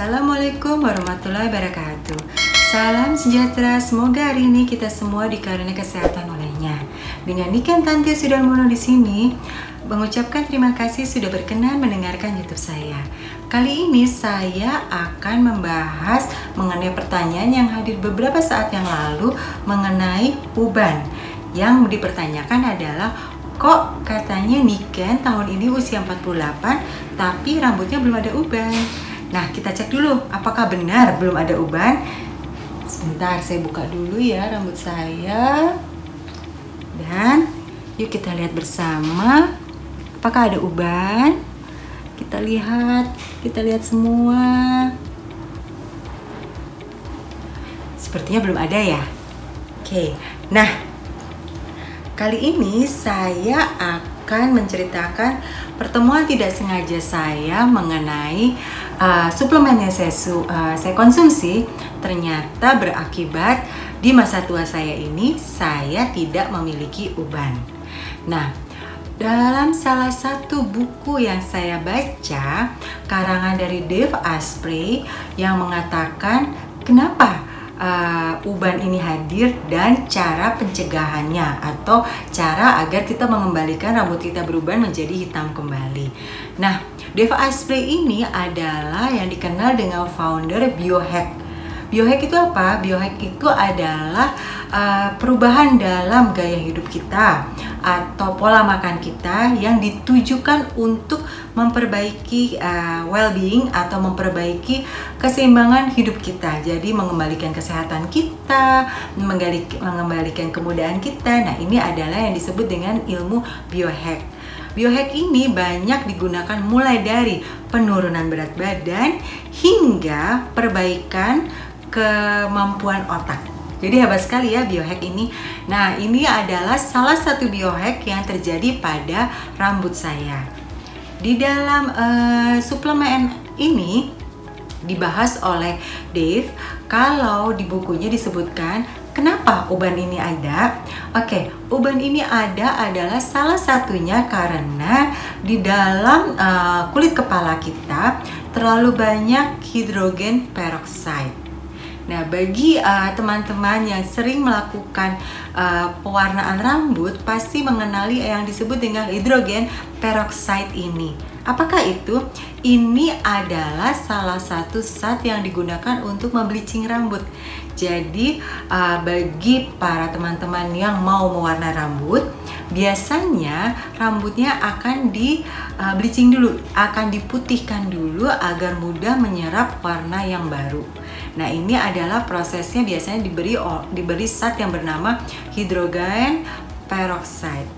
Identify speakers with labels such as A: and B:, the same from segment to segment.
A: Assalamualaikum warahmatullahi wabarakatuh. Salam sejahtera, semoga hari ini kita semua dikaruniai kesehatan olehnya. Dengan Niken Tanti Sudarmono di sini mengucapkan terima kasih sudah berkenan mendengarkan YouTube saya. Kali ini saya akan membahas mengenai pertanyaan yang hadir beberapa saat yang lalu mengenai uban. Yang dipertanyakan adalah, kok katanya Niken tahun ini usia 48 tapi rambutnya belum ada uban? Nah, kita cek dulu apakah benar belum ada uban. Sebentar, saya buka dulu ya rambut saya. Dan yuk kita lihat bersama apakah ada uban. Kita lihat semua. Sepertinya belum ada ya. Oke, nah kali ini saya akan menceritakan pertemuan tidak sengaja saya mengenai suplemen yang saya konsumsi ternyata berakibat di masa tua saya ini saya tidak memiliki uban. Nah, dalam salah satu buku yang saya baca, karangan dari Dave Asprey yang mengatakan kenapa uban ini hadir dan cara pencegahannya atau cara agar kita mengembalikan rambut kita beruban menjadi hitam kembali. Nah, Dave Asprey ini adalah yang dikenal dengan founder biohack. Biohack itu apa? Biohack itu adalah perubahan dalam gaya hidup kita atau pola makan kita yang ditujukan untuk memperbaiki well-being atau memperbaiki keseimbangan hidup kita. Jadi mengembalikan kesehatan kita, mengembalikan kemudahan kita. Nah, ini adalah yang disebut dengan ilmu biohack. Biohack ini banyak digunakan mulai dari penurunan berat badan hingga perbaikan kemampuan otak. Jadi hebat sekali ya biohack ini. Nah, ini adalah salah satu biohack yang terjadi pada rambut saya. Di dalam suplemen ini dibahas oleh Dave, kalau di bukunya disebutkan kenapa uban ini ada. Oke, uban ini adalah salah satunya karena di dalam kulit kepala kita terlalu banyak hidrogen peroksida. Nah, bagi teman-teman yang sering melakukan pewarnaan rambut pasti mengenali yang disebut dengan hidrogen peroksida ini. Apakah itu? Ini adalah salah satu zat yang digunakan untuk membleaching rambut. Jadi bagi para teman-teman yang mau mewarna rambut, biasanya rambutnya akan di bleaching dulu, akan diputihkan dulu agar mudah menyerap warna yang baru. Nah, ini adalah prosesnya, biasanya diberi zat yang bernama hidrogen peroksida.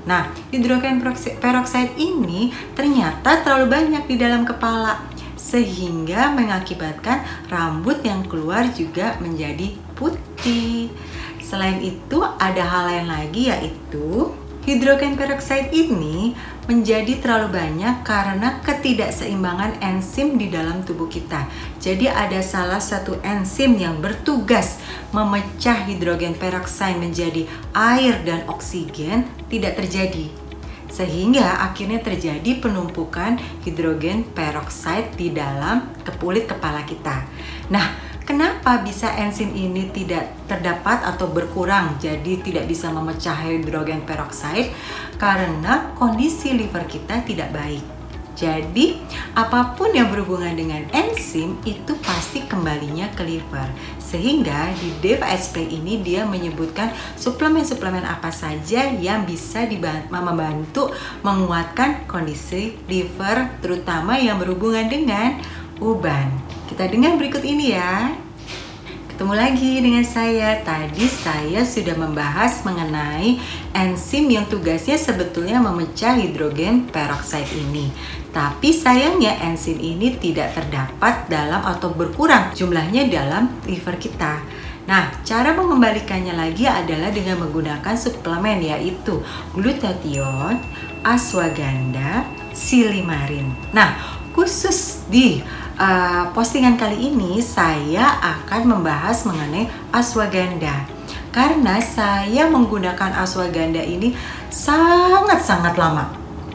A: Nah, hidrogen peroksida ini ternyata terlalu banyak di dalam kepala sehingga mengakibatkan rambut yang keluar juga menjadi putih. Selain itu, ada hal lain lagi, yaitu hidrogen peroksida ini menjadi terlalu banyak karena ketidakseimbangan enzim di dalam tubuh kita. Jadi ada salah satu enzim yang bertugas memecah hidrogen peroksida menjadi air dan oksigen tidak terjadi. Sehingga akhirnya terjadi penumpukan hidrogen peroksida di dalam kulit kepala kita. Nah, kenapa bisa enzim ini tidak terdapat atau berkurang, jadi tidak bisa memecah hidrogen peroksida? Karena kondisi liver kita tidak baik. Jadi apapun yang berhubungan dengan enzim itu pasti kembalinya ke liver. Sehingga di Dave Asprey ini dia menyebutkan suplemen-suplemen apa saja yang bisa membantu menguatkan kondisi liver, terutama yang berhubungan dengan uban. Kita dengar berikut ini ya. Ketemu lagi dengan saya. Tadi saya sudah membahas mengenai enzim yang tugasnya sebetulnya memecah hidrogen peroksida ini. Tapi sayangnya enzim ini tidak terdapat dalam atau berkurang jumlahnya dalam liver kita. Nah, cara mengembalikannya lagi adalah dengan menggunakan suplemen, yaitu glutathione, ashwagandha, silimarin. Nah, khusus di postingan kali ini saya akan membahas mengenai ashwagandha. Karena saya menggunakan ashwagandha ini sangat-sangat lama.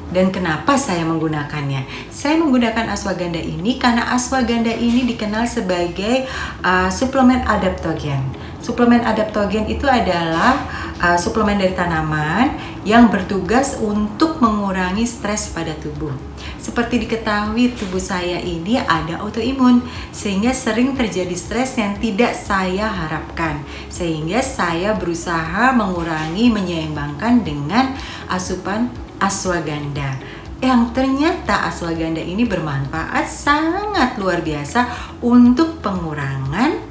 A: Dan kenapa saya menggunakannya? Saya menggunakan ashwagandha ini karena ashwagandha ini dikenal sebagai suplemen adaptogen. Suplemen adaptogen itu adalah suplemen dari tanaman yang bertugas untuk mengurangi stres pada tubuh. Seperti diketahui, tubuh saya ini ada autoimun, sehingga sering terjadi stres yang tidak saya harapkan. Sehingga saya berusaha mengurangi, menyeimbangkan dengan asupan ashwagandha, yang ternyata ashwagandha ini bermanfaat sangat luar biasa untuk pengurangan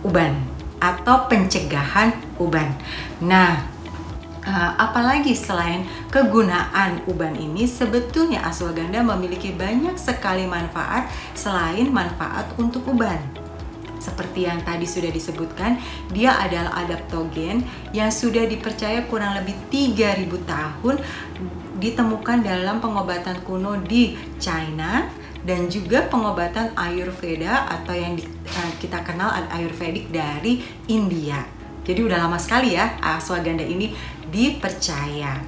A: uban atau pencegahan uban. Nah, apalagi selain kegunaan uban ini, sebetulnya ashwagandha memiliki banyak sekali manfaat selain manfaat untuk uban. Seperti yang tadi sudah disebutkan, dia adalah adaptogen yang sudah dipercaya kurang lebih 3000 tahun ditemukan dalam pengobatan kuno di China dan juga pengobatan Ayurveda atau yang kita kenal Ayurvedic dari India. Jadi udah lama sekali ya ashwagandha ini dipercaya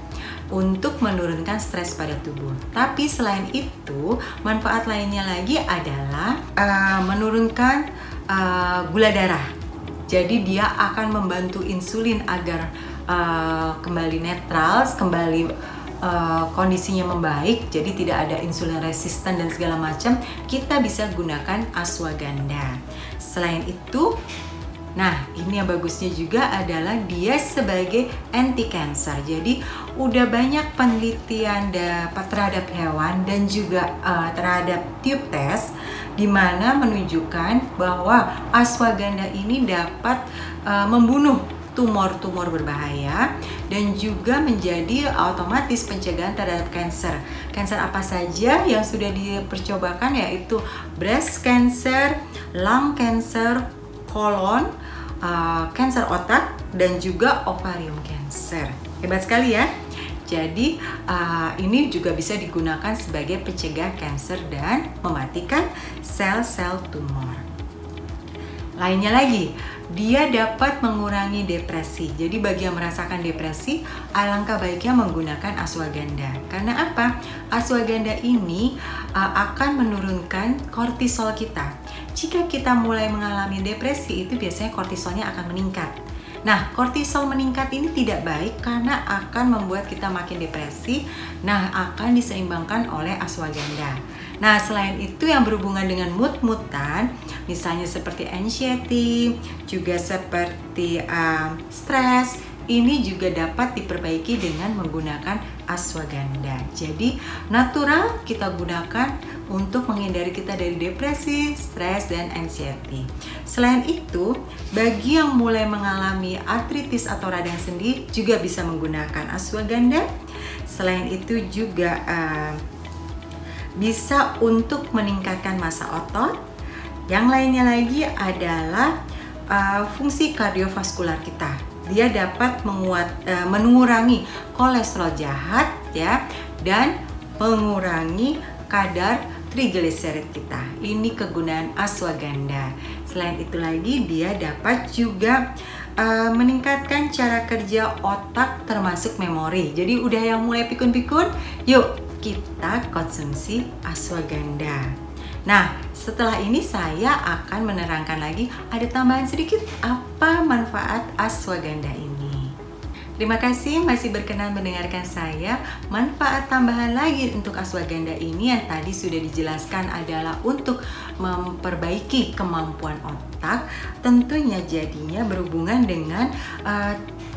A: untuk menurunkan stres pada tubuh. Tapi selain itu, manfaat lainnya lagi adalah menurunkan gula darah. Jadi dia akan membantu insulin agar kembali netral, kembali kondisinya membaik. Jadi tidak ada insulin resisten dan segala macam. Kita bisa gunakan ashwagandha. Selain itu, nah ini yang bagusnya juga adalah dia sebagai anti cancer. Jadi udah banyak penelitian terhadap hewan dan juga terhadap tube test di mana menunjukkan bahwa ashwagandha ini dapat membunuh tumor-tumor berbahaya dan juga menjadi otomatis pencegahan terhadap kanker. Kanker apa saja yang sudah dipercobakan, yaitu breast cancer, lung cancer, kolon, kanker otak, dan juga ovarium cancer. Hebat sekali ya. Jadi ini juga bisa digunakan sebagai pencegah kanker dan mematikan sel-sel tumor. Lainnya lagi, dia dapat mengurangi depresi. Jadi bagi yang merasakan depresi, alangkah baiknya menggunakan ashwagandha. Karena apa? Ashwagandha ini akan menurunkan kortisol kita. Jika kita mulai mengalami depresi, itu biasanya kortisolnya akan meningkat. Nah, kortisol meningkat ini tidak baik karena akan membuat kita makin depresi. Nah, akan diseimbangkan oleh ashwagandha. Nah, selain itu yang berhubungan dengan mood-moodan, misalnya seperti anxiety, juga seperti stres, ini juga dapat diperbaiki dengan menggunakan ashwagandha. Jadi natural kita gunakan untuk menghindari kita dari depresi, stres, dan anxiety. Selain itu, bagi yang mulai mengalami artritis atau radang sendi juga bisa menggunakan ashwagandha. Selain itu juga bisa untuk meningkatkan massa otot. Yang lainnya lagi adalah fungsi kardiovaskular kita. Dia dapat mengurangi kolesterol jahat ya, dan mengurangi kadar trigliserid kita. Ini kegunaan ashwagandha. Selain itu lagi, dia dapat juga meningkatkan cara kerja otak termasuk memori. Jadi udah yang mulai pikun-pikun, yuk kita konsumsi ashwagandha. Nah, setelah ini saya akan menerangkan lagi, ada tambahan sedikit apa manfaat ashwagandha ini. Terima kasih masih berkenan mendengarkan saya. Manfaat tambahan lagi untuk ashwagandha ini yang tadi sudah dijelaskan adalah untuk memperbaiki kemampuan otak. Tentunya jadinya berhubungan dengan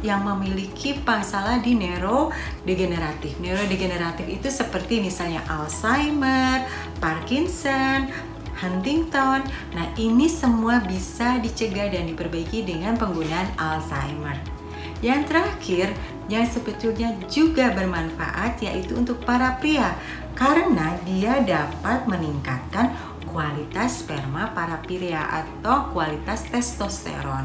A: yang memiliki masalah di neurodegeneratif. Neurodegeneratif itu seperti misalnya Alzheimer, Parkinson, Huntington. Nah, ini semua bisa dicegah dan diperbaiki dengan penggunaan Alzheimer. Yang terakhir, yang sebetulnya juga bermanfaat, yaitu untuk para pria, karena dia dapat meningkatkan kualitas sperma para pria atau kualitas testosteron.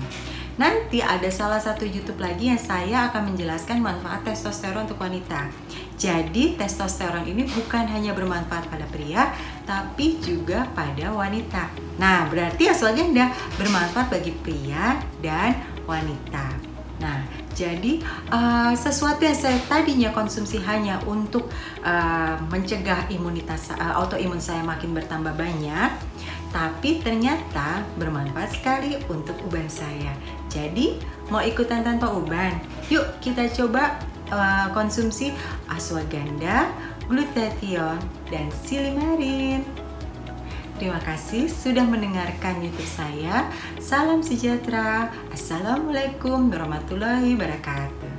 A: Nanti ada salah satu YouTube lagi yang saya akan menjelaskan manfaat testosteron untuk wanita. Jadi testosteron ini bukan hanya bermanfaat pada pria, tapi juga pada wanita. Nah, berarti ashwagandha bermanfaat bagi pria dan wanita. Nah, jadi sesuatu yang saya tadinya konsumsi hanya untuk mencegah autoimun saya makin bertambah banyak, tapi ternyata bermanfaat sekali untuk uban saya. Jadi, mau ikutan tanpa uban? Yuk kita coba konsumsi ashwagandha, glutathione, dan silymarin. Terima kasih sudah mendengarkan YouTube saya. Salam sejahtera. Assalamualaikum warahmatullahi wabarakatuh.